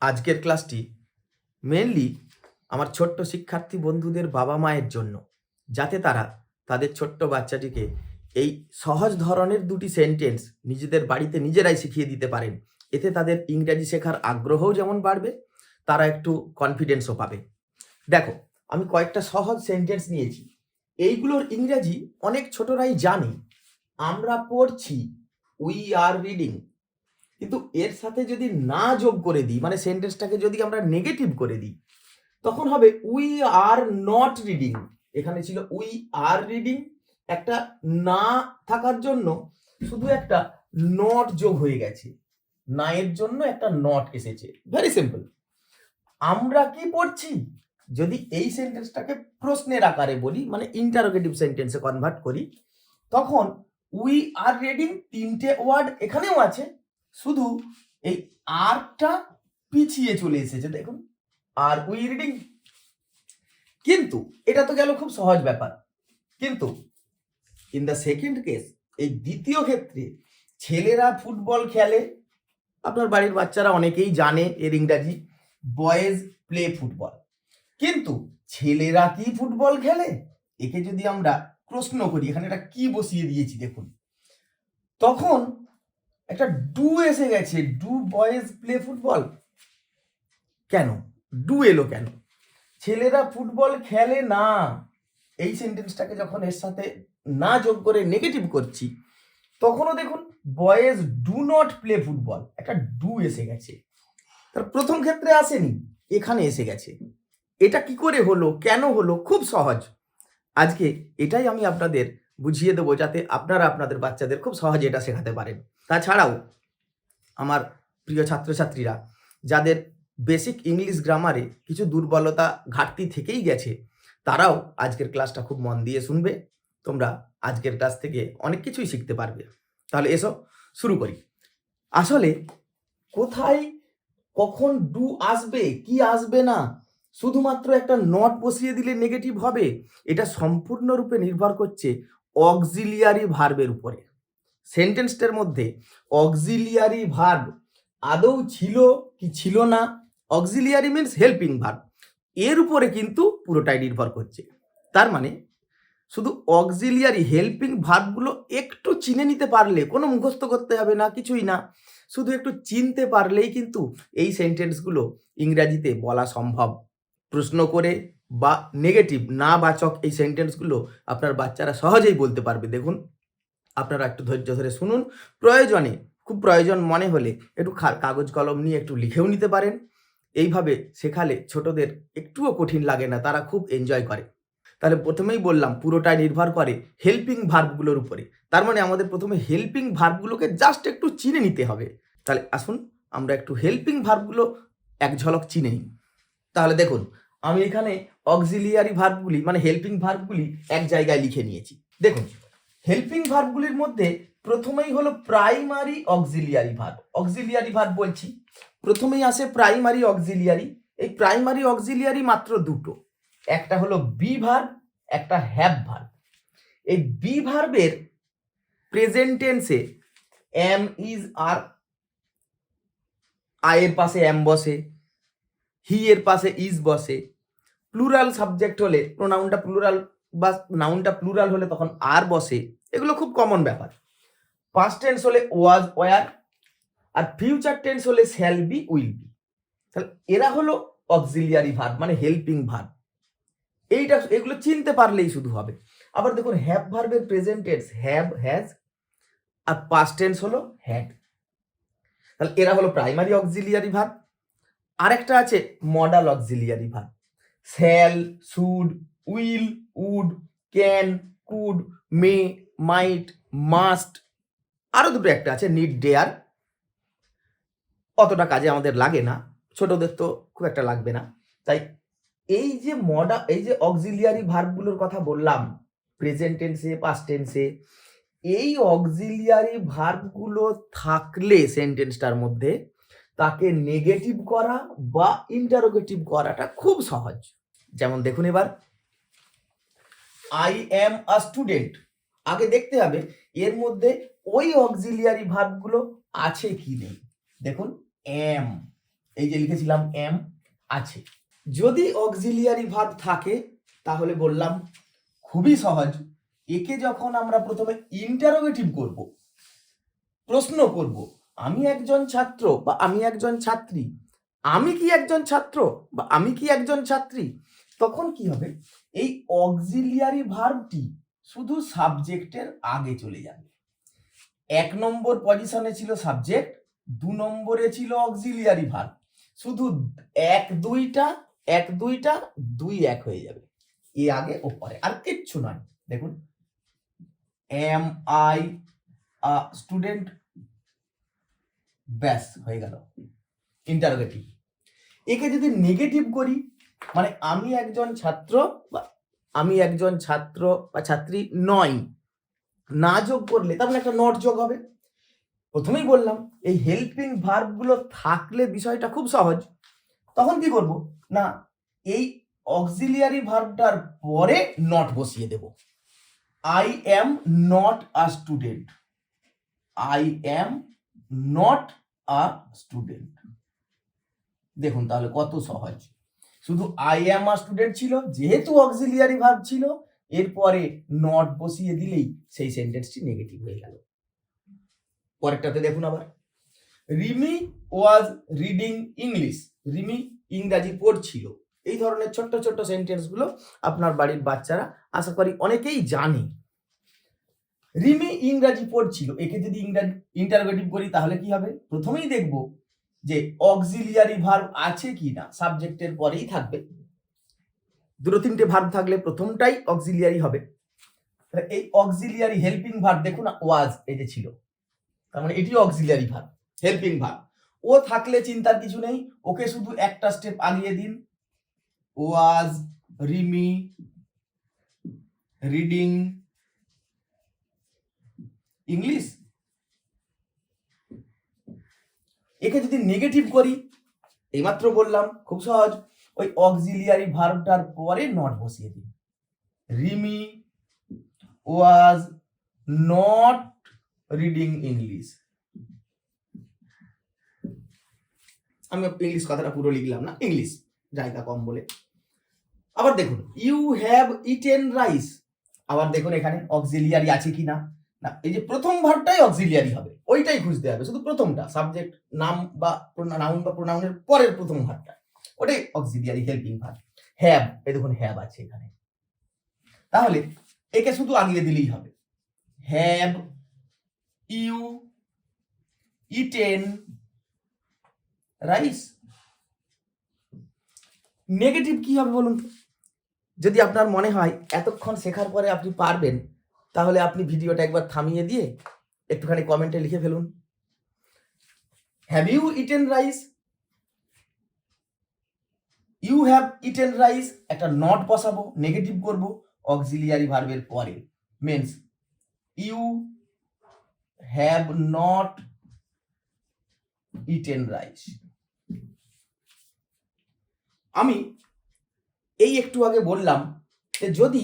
আজকের ক্লাসটি মেনলি আমার ছোট্ট শিক্ষার্থী বন্ধুদের বাবা মায়ের জন্য, যাতে তারা তাদের ছোট্ট বাচ্চাটিকে এই সহজ ধরনের দুটি সেন্টেন্স নিজেদের বাড়িতে নিজেরাই শিখিয়ে দিতে পারেন। এতে তাদের ইংরাজি শেখার আগ্রহও যেমন বাড়বে, তারা একটু কনফিডেন্সও পাবে। দেখো, আমি কয়েকটা সহজ সেন্টেন্স নিয়েছি। এইগুলোর ইংরাজি অনেক ছোটরাই জানে। আমরা পড়ছি, উই আর রিডিং, কিন্তু এর সাথে যদি না যোগ করে দিই, মানে সেন্টেন্সটাকে যদি আমরা নেগেটিভ করে দিই, তখন হবে উই আর নট রিডিং। এখানে ছিল উই আর রিডিং, একটা না থাকার জন্য শুধু একটা নট যোগ হয়ে গেছে, না এর জন্য একটা নট এসেছে। Very simple. আমরা কি পড়ছি, যদি এই সেন্টেন্সটাকে প্রশ্নের আকারে বলি, মানে ইন্টারোগেটিভ সেন্টেন্সে কনভার্ট করি, তখন উই আর রিডিং তিনটে ওয়ার্ড এখানেও আছে, শুধু এই আরটা পিছিয়ে চলে এসেছে। দেখুন, আর উই রিডিং। কিন্তু এটা তো গেল খুব সহজ ব্যাপার। কিন্তু ইন দ্য সেকেন্ড কেস, এই দ্বিতীয় ক্ষেত্রে, ছেলেরা ফুটবল খেলে, আপনার বাড়ির বাচ্চারা অনেকেই জানে এর ইংরাজি, বয়েজ প্লে ফুটবল। কিন্তু ছেলেরা কি ফুটবল খেলে, একে যদি আমরা প্রশ্ন করি, এখানে এটা কি বসিয়ে দিয়েছি দেখুন, তখন একটা ডু এসে গেছে। Do boys play football. কেন ডু এলো? কেন ছেলেরা ফুটবল খেলে না? এই সেন্টেন্সটাকে যখন এর সাথে না যোগ করে নেগেটিভ করছি, তখনও দেখুন boys do not play football, একটা ডু এসে গেছে। তার প্রথম ক্ষেত্রে আসেনি, এখানে এসে গেছে। এটা কি করে হলো, কেন হলো? খুব সহজ। আজকে এটাই আমি আপনাদের বুঝিয়ে দেবো, যাতে আপনারা আপনাদের বাচ্চাদের খুব সহজে এটা শেখাতে পারেন। তাছাড়াও আমার প্রিয় ছাত্রছাত্রীরা যাদের বেসিক ইংলিশ গ্রামারে কিছু দুর্বলতা ঘাটতি থেকেই গেছে, তারাও আজকের ক্লাসটা খুব মন দিয়ে শুনবে। তোমরা আজকের ক্লাস থেকে অনেক কিছুই শিখতে পারবে। তাহলে এসো শুরু করি। আসলে কোথায় কখন ডু আসবে, কি আসবে না, শুধুমাত্র একটা নট বসিয়ে দিলে নেগেটিভ হবে, এটা সম্পূর্ণরূপে নির্ভর করছে অক্সিলিয়ারি ভার্বের উপরে। সেন্টেন্সটার মধ্যে অক্সিলিয়ারি ভার্ব আদৌ ছিল কি ছিল না, অক্সিলিয়ারি মিনস হেল্পিং ভার্ব, এর উপরে কিন্তু পুরোটাই নির্ভর করছে। তার মানে শুধু অক্সিলিয়ারি হেল্পিং ভার্বগুলো একটু চিনে নিতে পারলে, কোনো মুখস্থ করতে হবে না, কিছুই না, শুধু একটু চিনতে পারলেই কিন্তু এই সেন্টেন্সগুলো ইংরাজিতে বলা সম্ভব। প্রশ্ন করে বা নেগেটিভ না বাচক এই সেন্টেন্সগুলো আপনার বাচ্চারা সহজেই বলতে পারবে। দেখুন, আপনারা একটু ধৈর্য ধরে শুনুন। প্রয়োজনে, খুব প্রয়োজন মনে হলে একটু কাগজ কলম নিয়ে একটু লিখেও নিতে পারেন। এইভাবে শেখালে ছোটদের একটুও কঠিন লাগে না, তারা খুব এনজয় করে। তাহলে প্রথমেই বললাম পুরোটাই নির্ভর করে হেল্পিং ভার্বগুলোর উপরে। তার মানে আমাদের প্রথমে হেল্পিং ভার্বগুলোকে জাস্ট একটু চিনে নিতে হবে। তাহলে আসুন আমরা একটু হেল্পিং ভার্বগুলো এক ঝলক চিনে নিই। তাহলে দেখুন, আমি এখানে অক্সিলিয়ারি ভার্বগুলি, মানে হেল্পিং ভার্বগুলি এক জায়গায় লিখে নিয়েছি। দেখুন, হেল্পিং ভার্বগুলির মধ্যে প্রথমেই হলো primary auxiliary verb. Auxiliary verb বলছি, প্রথমেই আসে প্রাইমারি অক্সিলিয়ারি। এই প্রাইমারি অক্সিলিয়ারি মাত্র দুটো, একটা হলো বি ভার্ব, একটা হ্যাভ ভার্ব। এই বি ভার্বের প্রেজেন্ট টেন্সে এম ইজ আর, আয়ের পাশে এম বসে, হি এর পাশে ইজ বসে। প্লুরাল সাবজেক্ট হলে, প্রোনাউনটা প্লুরাল বা নাউনটা প্লুরাল হলে তখন আর বসে। এগুলো খুব কমন ব্যাপার। পাস্ট টেন্স হলে ওয়াজ ওয়ার, আর ফিউচার টেন্স হলে শ্যাল বি উইল বি। তাহলে এরা হলো অক্সিলিয়ারি ভার্ব, মানে হেল্পিং ভার্ব। এগুলো চিনতে পারলেই শুধু হবে। আবার দেখুন, হ্যাভ ভার্বের প্রেজেন্ট টেন্স হ্যাভ, হ্যাজ, আর পাস্ট টেন্স হলো হ্যাড। তাহলে এরা হলো প্রাইমারি অক্সিলিয়ারি ভার্ব। আরেকটা আছে modal auxiliary verb, shall, should, will, would, can, could, may, might, must. আরো দুটো একটা আছে নিড, ডেয়ার। অতটা কাজে আমাদের লাগে না, ছোটদের তো খুব একটা লাগবে না। তাই এই যে অক্সিলিয়ারি ভার্বগুলোর কথা বললাম, প্রেজেন্ট টেন্সে, পাস্ট টেন্সে, এই অক্সিলিয়ারি ভার্বগুলো থাকলে সেন্টেন্সটার মধ্যে তাকে নেগেটিভ করা বা ইন্টারোগেটিভ করাটা খুব সহজ। যেমন দেখুন, এবার আই এম আ স্টুডেন্ট, আগে দেখতে হবে এর মধ্যে ওই অক্সিলিয়ারি ভার্বগুলো আছে কি নেই। দেখুন, এম, এই যে লিখেছিলাম এম আছে। যদি অক্সিলিয়ারি ভার্ব থাকে তাহলে বললাম খুবই সহজ, একে যখন আমরা প্রথমে ইন্টারোগেটিভ করব, প্রশ্ন করব, আমি একজন ছাত্র বা আমি একজন ছাত্রী, আমি কি একজন ছাত্র বা আমি কি একজন ছাত্রী, তখন কি হবে, এই অক্সিলিয়ারি ভার্বটি শুধু সাবজেক্টের আগে চলে যাবে। 1 নম্বর পজিশনে ছিল সাবজেক্ট, 2 নম্বরে ছিল অক্সিলিয়ারি ভার্ব, শুধু 1 2টা 2 1 হয়ে যাবে, এ আগে ও পরে, আর কিচ্ছু নয়। দেখুন, এম আই স্টুডেন্ট, ব্যাস হয়ে গেল ইন্টারোগেটিভ। একে যদি নেগেটিভ করি, মানে আমি একজন ছাত্র বা আমি একজন ছাত্র বা ছাত্রী নয়, না যোগ করলে তার মানে একটা নট যোগ হবে। প্রথমেই বললাম এই হেল্পিং ভার্বগুলো থাকলে বিষয়টা খুব সহজ। তখন কি করব না, এই অক্সিলিয়ারি ভার্বটার পরে নট বসিয়ে দেব। I am not a student, I am not a student. দেখুন তাহলে কত সহজ, শুধু আই এম আ স্টুডেন্ট ছিল, যেহেতু অক্সিলিয়ারি ভার্ব ছিল, এরপরে নট বসিয়ে দিলেই সেই সেন্টেন্সটি নেগেটিভ হয়ে গেল। পরেরটাতে দেখুন আবার, Rimi was reading English, Rimi ইংরাজি পড়ছিল। এই ধরনের ছোট্ট ছোট্ট সেন্টেন্সগুলো আপনার বাড়ির বাচ্চারা আশা করি অনেকেই জানে। রিমি ইংরাজি পড়ছিল, একে যদি ইন্টারোগেটিভ করি তাহলে কি হবে, প্রথমেই দেখব যে অক্সিলিয়ারি ভার্ব আছে কি না, সাবজেক্টের পরেই থাকবে। 2-3টে ভার্ব থাকলে প্রথমটাই অক্সিলিয়ারি হবে। এই অক্সিলিয়ারি হেল্পিং ভার্ব দেখুন, ওয়াজ এই যে ছিল, তার মানে এটি অক্সিলিয়ারি ভার্ব, হেল্পিং ভার্ব। ও থাকলে চিন্তার কিছু নেই, ওকে শুধু একটা স্টেপ আগিয়ে দিন, ওয়াজ রিমি রিডিং ইংলিশ। একে যদি নেগেটিভ করি, এইমাত্র বললাম খুব সহজ, ওই অক্সিলিয়ারি ভার্বটার পরে নট বসিয়ে দিন, Rimi was not reading English. আমি ইংলিশ কথাটা পুরো লিখলাম না, ইংলিশ জায়গা কম বলে। আবার দেখুন, ইউ হ্যাভ ইটেন রাইস, আবার দেখুন এখানে অক্সিলিয়ারি আছে কি না, না এই যে প্রথম ভার্বটাই অক্সিলিয়ারি হবে, ওইটাই খুঁজতে হবে, শুধু প্রথমটা, সাবজেক্ট নাম বা নাউন বা প্রোনাউনের পরের প্রথম ভার্বটা, ওটাই অক্সিলিয়ারি হেল্পিং ভার্ব। হ্যাভ, এই দেখুন হ্যাভ আছে এখানে, তাহলে একে শুধু আগিয়ে দিলেই হবে, have you eaten rice. Negative কি হবে বলুন তো? যদি আপনার মনে হয় এতক্ষণ শেখার পরে আপনি পারবেন, তাহলে আপনি ভিডিওটা একবার থামিয়ে দিয়ে একটুখানি কমেন্টে লিখে ফেলুন, have you eaten rice, you have eaten rice, একটা নট বসাবো, নেগেটিভ করব অক্সিলিয়ারি ভার্বের পরে, means you have not eaten rice. আমি এই একটু আগে বললাম যে যদি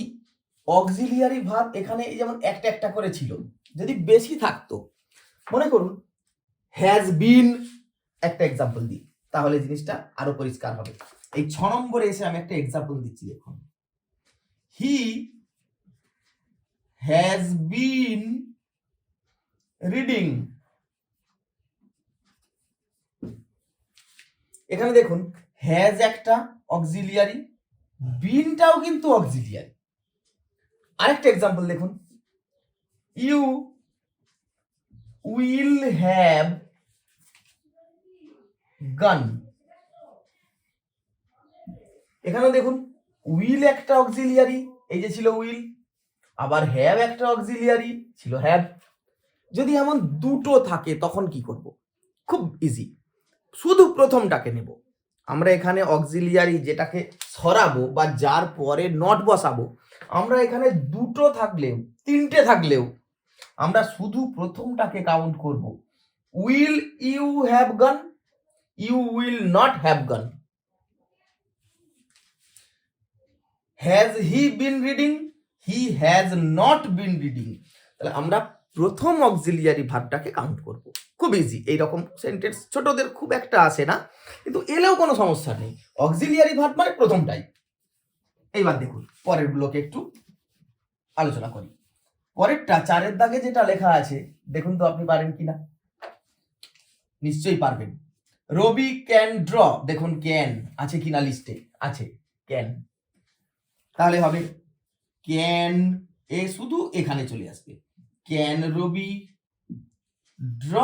অক্সিলিয়ারি ভার্ব এখানে এই যেমন একটা একটা করে ছিল, যদি বেশি থাকতো, মনে করুন হ্যাজ বিন, একটা এক্সাম্পল দিই তাহলে জিনিসটা আরো পরিষ্কার হবে। এই 6 নম্বরে এসে আমি একটা এক্সাম্পল দিচ্ছি, দেখুন, হি হ্যাজ বিন রিডিং। এখানে দেখুন হ্যাজ একটা অক্সিলিয়ারি, বিনটাও কিন্তু অক্সিলিয়ারি। আরেকটা এক্সাম্পল দেখুন, ইউ উইল হ্যাভ গান। এখানে দেখুন উইল একটা অক্সিলিয়ারি, এই যে ছিল উইল, আবার হ্যাভ একটা অক্সিলিয়ারি ছিল হ্যাভ। যদি এমন দুটো থাকে তখন কি করব? খুব ইজি, শুধু প্রথমটাকে নেব। আমরা এখানে অক্সিলিয়ারি যেটাকে সরাবো বা যার পরে নট বসাবো, আমরা এখানে দুটো থাকলেও 3টে থাকলেও আমরা শুধু প্রথমটাকে কাউন্ট করব। Will you have gone, you will not have gone. Has he been reading, he has not been reading. তাহলে আমরা প্রথম অক্সিলিয়ারি ভার্বটাকে কাউন্ট করব। খুব ইজি। এইরকম সেন্টেন্স ছোটদের খুব একটা আসে না, কিন্তু এলেও কোনো সমস্যা নেই। অক্সিলিয়ারি ভার্ব মানে প্রথমটাই। এইবার দেখুন পরেরগুলোকে একটু আলোচনা করি। পরেরটা 4 দাগে যেটা লেখা আছে, দেখুন তো আপনি পারেন কিনা। নিশ্চয়ই পারবেন। রবি ক্যান ড্র, দেখুন ক্যান আছে কিনা লিস্টে, আছে ক্যান, তাহলে হবে ক্যান, এ শুধু এখানে চলে আসবে, ক্যান রবি ড্র,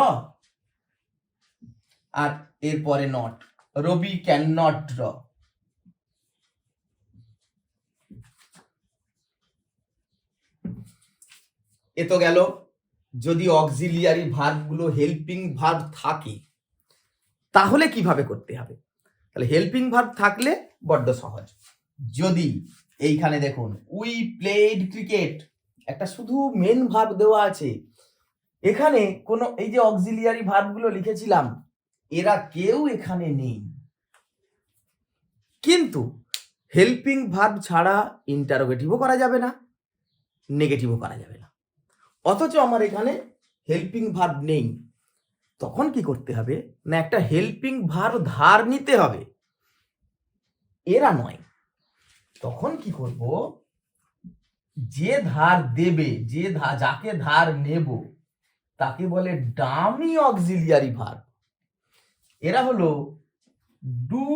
আর এরপরে not, Rabi can not draw. এ তো গেল যদি অক্সিলিয়ারি ভার্বগুলো হেল্পিং ভার্ব থাকে তাহলে কিভাবে করতে হবে। তাহলে হেল্পিং ভার্ব থাকলে বড্ড সহজ। যদি এইখানে দেখুন উই প্লেড ক্রিকেট, একটা শুধু মেন ভার্ব দেওয়া আছে, এখানে কোনো এই যে অক্সিলিয়ারি ভার্বগুলো লিখেছিলাম এরা কেউ এখানে নেই, কিন্তু হেল্পিং ভার্ব ছাড়া ইন্টারোগেটিভও করা যাবে না, নেগেটিভও করা যাবে না, অথচ আমার এখানে হেল্পিং ভার্ব নেই। তখন কি করতে হবে না, একটা হেল্পিং ভার্ব ধার নিতে হবে, এরা নয়। তখন কি করব, যে ধার দেবে, যে যাকে ধার নেব তাকে বলে ডামি অক্সিলিয়ারি ভার্ব। এরা হলো ডু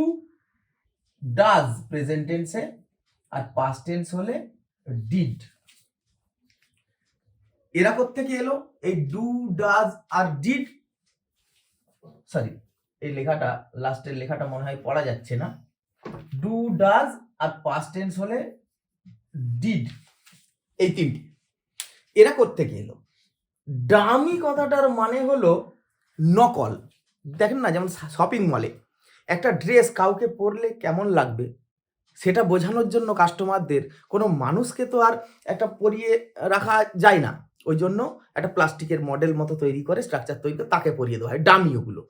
ডাজ প্রেজেন্ট টেন্সে, আর পাস্ট টেন্স হলে ডিড। এরা কোত্থেকে এলো, এই ডু ডাজ আর ডিড, সরি এই লেখাটা লাস্টের লেখাটা মনে হয় পড়া যাচ্ছে না, ডু ডাজ আর পাস্ট টেন্স হলে ডিড, এই তিনটি। এরা কোত্থেকে এলো, ডামি কথাটার মানে হলো নকল। দেখেন না, যেমন শপিং মলে একটা ড্রেস কাউকে পরলে কেমন লাগবে সেটা বোঝানোর জন্য কাস্টমারদের, কোনো মানুষকে তো আর একটা পরিয়ে রাখা যায় না, ওই জন্য একটা প্লাস্টিকের মডেল মতো তৈরি করে, স্ট্রাকচার তৈরি করে তাকে পরিয়ে দেওয়া হয়, ডামি। ওগুলো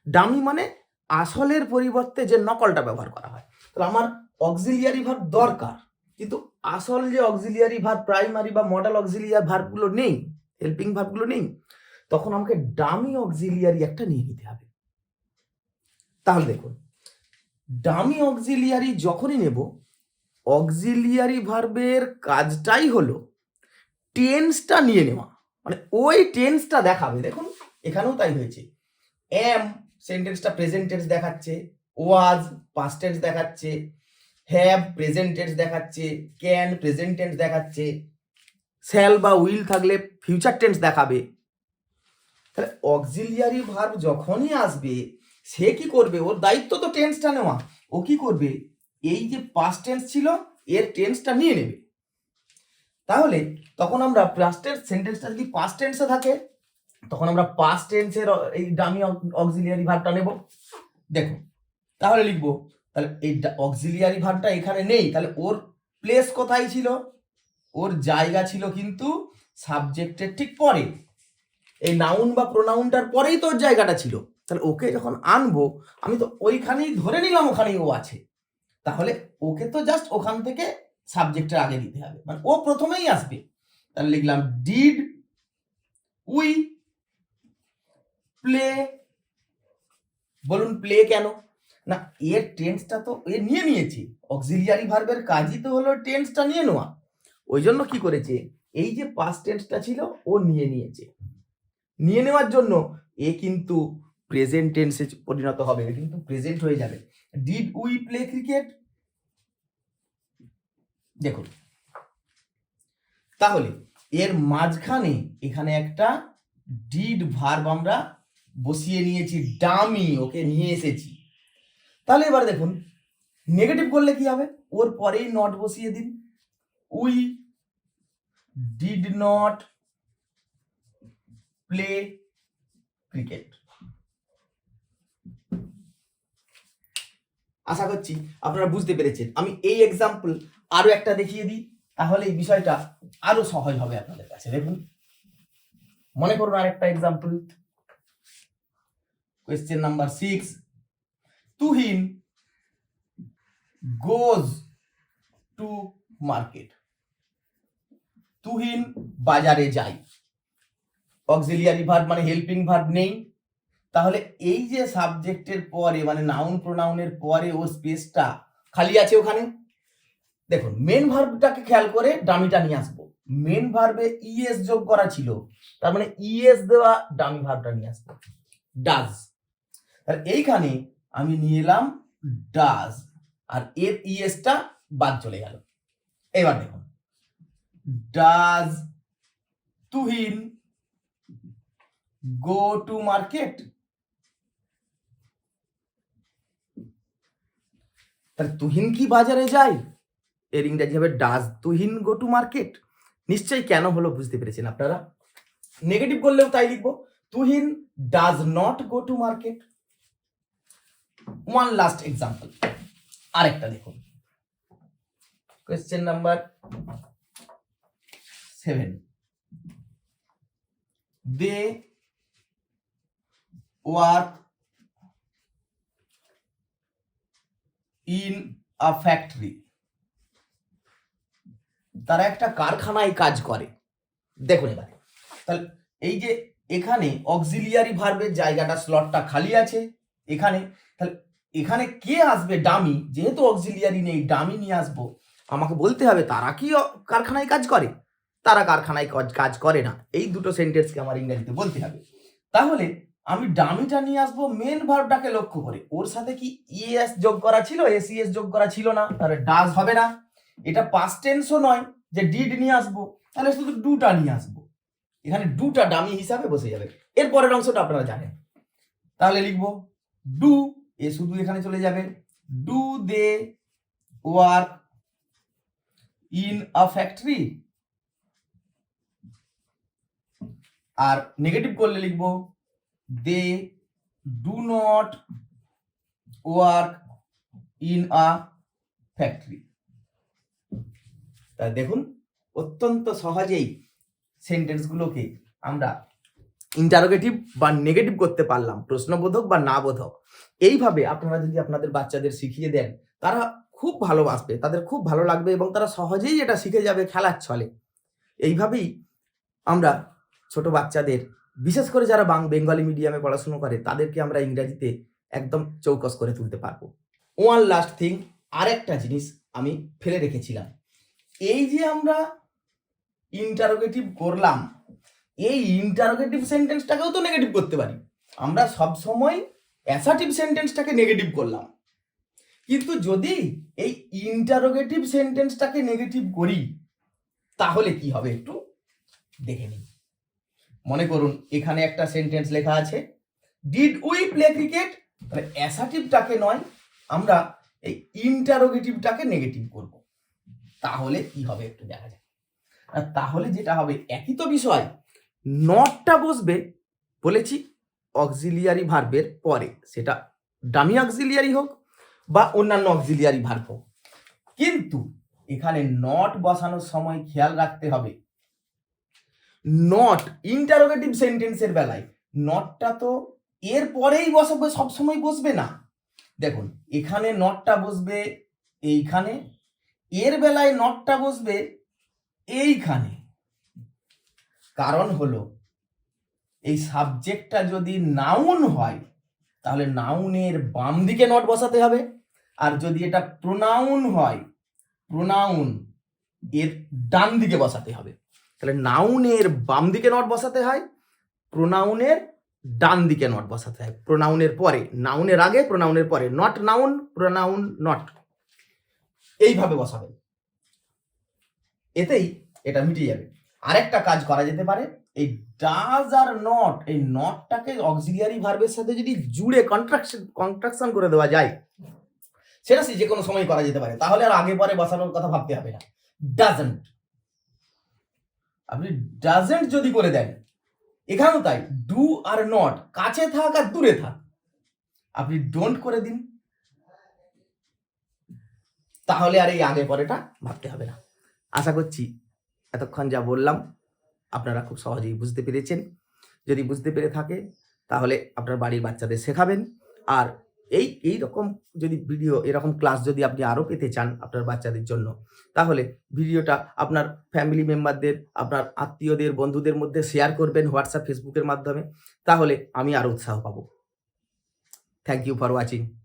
ডামি মানে আসলের পরিবর্তে যে নকলটা ব্যবহার করা হয়। তো আমার অক্সিলিয়ারি ভার্ব দরকার, কিন্তু আসল যে অক্সিলিয়ারি ভার্ব, প্রাইমারি বা মডেল অক্সিলিয়ারি ভার্বগুলো নেই, হেল্পিং ভার্বগুলো নেই, তখন আমাকে ডামি অক্সিলিয়ারি একটা নিয়ে নিতে হবে। তাহলে দেখুন, ডামি অক্সিলিয়ারি যখনই নেব, অক্সিলিয়ারি ভার্বের কাজটাই হলো টেন্সটা নিয়ে নেওয়া, মানে ওই টেন্সটা দেখাবে। দেখুন এখানেও তাই হয়েছে, এম সেন্টেন্সটা প্রেজেন্ট টেন্স দেখাচ্ছে, ওয়াজ পাস্ট টেন্স দেখাচ্ছে, হ্যাভ প্রেজেন্ট টেন্স দেখাচ্ছে, ক্যান প্রেজেন্ট টেন্স দেখাচ্ছে, শ্যাল বা উইল থাকলে ফিউচার টেন্স দেখাবে। তাহলে অক্সিলিয়ারি ভার্ব যখনই আসবে সে কি করবে, ওর দায়িত্ব তো টেন্সটা নেওয়া, ও কি করবে, এই যে পাস্ট টেন্স ছিল এর টেন্সটা নিয়ে নেবে। তাহলে তখন আমরা পাস্ট টেন্স সেন্টেন্সটা যদি পাস্ট টেন্সে থাকে তখন আমরা পাস্ট টেন্সের এই ডামি অক্সিলিয়ারি ভার্বটা নেব। দেখুন তাহলে লিখবো, তাহলে এই অক্সিলিয়ারি ভার্বটা এখানে নেই, তাহলে ওর প্লেস কোথায় ছিল, ওর জায়গা ছিল কিন্তু সাবজেক্টের ঠিক পরে, এই নাউন বা প্রোনাউনটার পরেই তো ওর জায়গাটা ছিল। তাহলে ওকে যখন আনবো আমি তো ওইখানেই ধরে নিলাম ওখানেই ও আছে, তাহলে ওকে তো জাস্ট ওখান থেকে সাবজেক্টের আগে দিতে হবে, মানে ও প্রথমেই আসবে। তাহলে লিখলাম ডিড উই প্লে। বলুন প্লে কেন না, এর টেন্সটা তো এ নিয়ে নিয়েছে, অক্সিলিয়ারি ভার্বের কাজই তো হলো টেন্সটা নিয়ে নেওয়া, ওই জন্য কি করেছে, এই যে পাস্ট টেন্সটা ছিল ও নিয়ে নিয়েছে, নিয়ে নেওয়ার জন্য এ কিন্তু প্রেজেন্ট টেন্সে পরিণত হবে, কিন্তু প্রেজেন্ট হয়ে যাবে। ডিড উই প্লে ক্রিকেট, দেখুন তাহলে এর মাঝখানে এখানে একটা ডিড ভার্ব আমরা বসিয়ে নিয়েছি, ডামি ওকে নিয়ে এসেছি। তাহলে এবার দেখুন নেগেটিভ করলে কি হবে, ওর পরেই নট বসিয়ে দিন, we did not play cricket. আশা করছি আপনারা বুঝতে পেরেছেন। আমি এই এক্সাম্পল আরো একটা দেখিয়ে দিই, তাহলে এই বিষয়টা আরো সহজ হবে আপনাদের কাছে। দেখুন মনে করুন আরেকটা example, question number 6, Tuhin goes to market, Tuhin বাজারে যায়, অক্সিলিয়ারি ভার্ব মানে হেল্পিং ভার্ব নেই, তাহলে এই যে সাবজেক্টের পরে মানে নাউন প্রোনাউনের পরে ওর স্পেসটা খালি আছে ওখানে। দেখুন মেন ভার্বটাকে খেয়াল করে ডামিটা নিয়ে আসবো। মেন ভার্বে ইএস যোগ করা ছিল, তার মানে ইএস দেওয়া ডামি ভার্বটা নিয়ে আসবো, ডাজ। আর এইখানে আমি নিয়ে এলাম ডাজ, আর এর ইএসটা বাদ চলে গেল। এবার দেখুন, does Tuhin go to market? তাহলে তুহিন কি বাজারে যায়? এর ইংরেজি হবে does Tuhin go to market. নিশ্চয়ই কেন হলো বুঝতে পেরেছেন আপনারা। নেগেটিভ করলেও তাই লিখবো, Tuhin does not go to market. One last example, আরেকটা দেখুন, question number 7। They work in a factory. তারা একটা কারখানায় কাজ করে। দেখুন এবারে, তাহলে এই যে এখানে অক্সিলিয়ারি ভার্বের জায়গাটা স্লটটা খালি আছে এখানে, তাহলে এখানে কে আসবে? ডামি। যেহেতু অক্সিলিয়ারি নেই, ডামি নিয়ে আসবো। আমাকে বলতে হবে তারা কি কারখানায় কাজ করে? তারা কারখানায় কাজ করে না। এই দুটো সেন্টেন্সকে আমার ইংরেজিতে বলতে হবে। তাহলে আমি ডামিটা নিয়ে আসবো মেন ভার্বটাকে লক্ষ্য করে। ওর সাথে কি ইএস যোগ করা ছিল? এসইএস যোগ করা ছিল না, তাহলে ডাজ হবে না। এটা পাস্ট টেন্সও নয় যে ডিড নিয়ে আসবো, তাহলে শুধু ডুটা নিয়ে আসবো। এখানে ডুটা ডামি হিসাবে বসে যাবে। এর পরের অংশটা আপনারা জানেন, তাহলে লিখবো ডু, এ শুধু এখানে চলে যাবে। Do they work in a factory? আর নেগেটিভ করলে লিখবো they do not work in a factory. তা দেখুন, অত্যন্ত সহজেই সেন্টেন্সগুলোকে আমরা ইন্টারোগেটিভ বা নেগেটিভ করতে পারলাম, প্রশ্নবোধক বা না বোধক। এইভাবে আপনারা যদি আপনাদের বাচ্চাদের শিখিয়ে দেন, তারা খুব ভালোবাসবে, তাদের খুব ভালো লাগবে এবং তারা সহজেই এটা শিখে যাবে খেলার ছলে। এইভাবেই আমরা ছোট বাচ্চাদের, বিশেষ করে যারা বেঙ্গলি মিডিয়ামে পড়াশুনো করে, তাদেরকে আমরা ইংরেজিতে একদম চৌকস করে তুলতে পারবো। ওয়ান লাস্ট থিং, আরেকটা জিনিস আমি ফেলে রেখেছিলাম। এই যে আমরা ইন্টারোগেটিভ করলাম, এই ইন্টারোগেটিভ সেন্টেন্সটাকেও তো নেগেটিভ করতে পারি। আমরা সব সময় অ্যাসার্টিভ সেন্টেন্সটাকে নেগেটিভ করলাম, কিন্তু যদি এই ইন্টারোগেটিভ সেন্টেন্সটাকে নেগেটিভ করি তাহলে কি হবে একটু দেখে নিন। মনে করুন এখানে একটা সেন্টেন্স লেখা আছে, ডিড উই প্লে ক্রিকেট? মানে অ্যাসার্টিভটাকে নয়, আমরা এই ইন্টারোগেটিভটাকে নেগেটিভ করব। তাহলে কি হবে একটু দেখা যায়। আর তাহলে যেটা হবে, একই তো বিষয়, নটটা বসবে বলেছি অক্সিলিয়ারি ভার্বের পরে, সেটা ডামি অক্সিলিয়ারি হোক বা অন্যান্য অক্সিলিয়ারি ভার্ব হোক, কিন্তু এখানে নট বসানোর সময় খেয়াল রাখতে হবে, নট ইন্টারোগেটিভ সেন্টেন্সের বেলায় নটটা তো এর পরেই বসাবে, সবসময় বসবে না। দেখুন এখানে নটটা বসবে এইখানে, এর বেলায় নটটা বসবে এইখানে। কারণ হলো এই সাবজেক্টটা যদি নাউন হয় তাহলে নাউনের বাম দিকে নট বসাতে হবে, আর যদি এটা প্রোনাউন হয়, প্রোনাউন এর ডান দিকে বসাতে হবে। তাহলে নাউনের বাম দিকে নট বসাতে হয়, প্রোনাউনের ডান দিকে নট বসাতে হয়। প্রোনাউনের পরে, নাউনের আগে, প্রোনাউনের পরে, নট নাউন, প্রোনাউন নট, এইভাবে বসাবেন। এতেই এটা মিটে যাবে। আরেকটা কাজ করা যেতে পারে, এই ডাজ আর নট, এই নটটাকে অক্সিলিয়ারি ভার্বের সাথে যদি জুড়ে কন্ট্রাকশন করে দেওয়া যায়, সেটা যে কোনো সময় করা যেতে পারে। তাহলে আর আগে পরে বসানোর কথা ভাবতে হবে না। ডাজন্ট, আপনি ডাজন্ট যদি করে দেন, এখানেও তাই, ডু আর নট, কাছে থাক আর দূরে থাক, আপনি ডোন্ট করে দিন, তাহলে আর এই আগে পরেটা ভাবতে হবে না। আশা করছি এতক্ষণ যা বললাম আপনারা খুব সহজেই বুঝতে পেরেছেন। যদি বুঝতে পেরে থাকে তাহলে আপনার বাড়ির বাচ্চাদের শেখাবেন। আর এই রকম যদি ভিডিও, এরকম ক্লাস যদি আপনি আরো পেতে চান আপনার বাচ্চাদের জন্য, তাহলে ভিডিওটা আপনার ফ্যামিলি মেম্বারদের, আপনার আত্মীয়দের, বন্ধুদের মধ্যে শেয়ার করবেন WhatsApp, Facebook এর মাধ্যমে। তাহলে আমি আরো উৎসাহ পাবো। Thank you for watching.